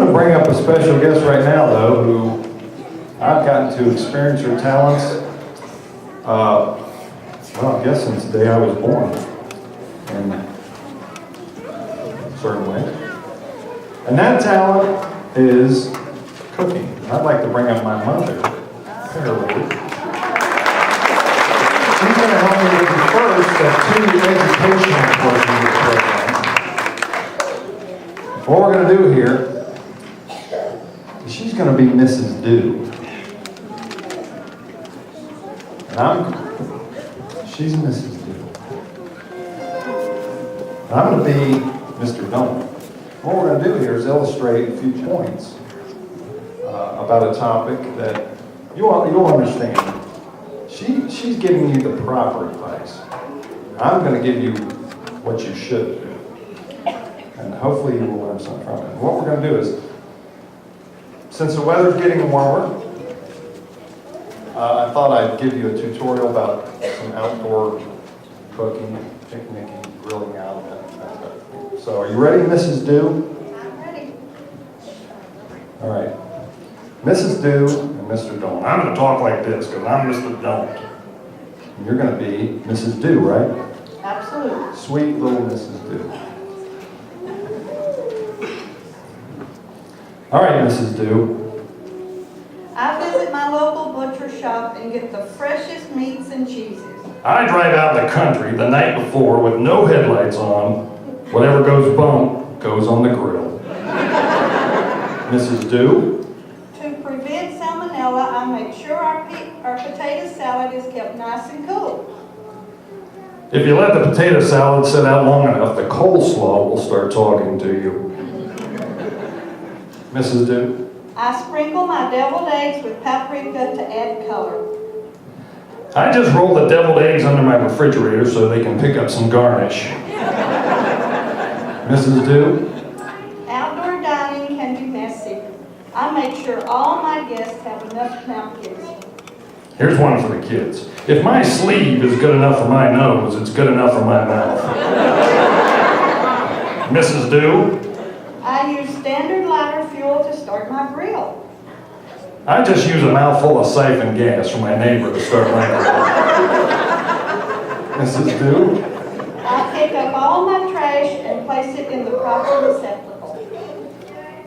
going to bring up a special guest right now, though, who I've gotten to experience her talents, well, I guess since the day I was born, in certain ways. And that talent is cooking. I'd like to bring up my mother, Paralee. She's going to help me with the first of two educational portions of the program. What we're going to do here, she's going to be Mrs. Do. And she's Mrs. Do. And I'm going to be Mr. Don't. What we're going to do here is illustrate a few points about a topic that you'll understand. She's giving you the proper advice. I'm going to give you what you should do. And hopefully you will learn something from it. And what we're going to do is, since the weather's getting warmer, I thought I'd give you a tutorial about some outdoor cooking, picnicking, grilling out, that type of thing. So are you ready, Mrs. Do? I'm ready. All right. Mrs. Do and Mr. Don't. I'm going to talk like this because I'm Mr. Don't. And you're going to be Mrs. Do, right? Absolutely. Sweet little Mrs. Do. All right, Mrs. Do. I visit my local butcher shop and get the freshest meats and cheeses. I drive out in the country the night before with no headlights on. Whatever goes bump goes on the grill. Mrs. Do. To prevent salmonella, I make sure our potato salad is kept nice and cool. If you let the potato salad sit out long enough, the coleslaw will start talking to you. Mrs. Do. I sprinkle my deviled eggs with paprika to add color. I just roll the deviled eggs under my refrigerator so they can pick up some garnish. Mrs. Do. Outdoor dining can be messy. I make sure all my guests have enough napkins. Here's one for the kids. If my sleeve is good enough for my nose, it's good enough for my mouth. Mrs. Do. I use standard lighter fuel to start my grill. I just use a mouthful of siphon gas from my neighbor to start my grill. Mrs. Do. I pick up all my trash and place it in the proper receptacle.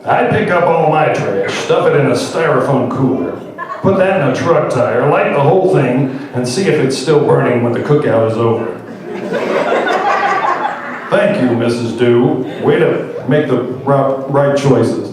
I pick up all my trash, stuff it in a styrofoam cooler, put that in a truck tire, light the whole thing, and see if it's still burning when the cookout is over. Thank you, Mrs. Do. Way to make the right choices.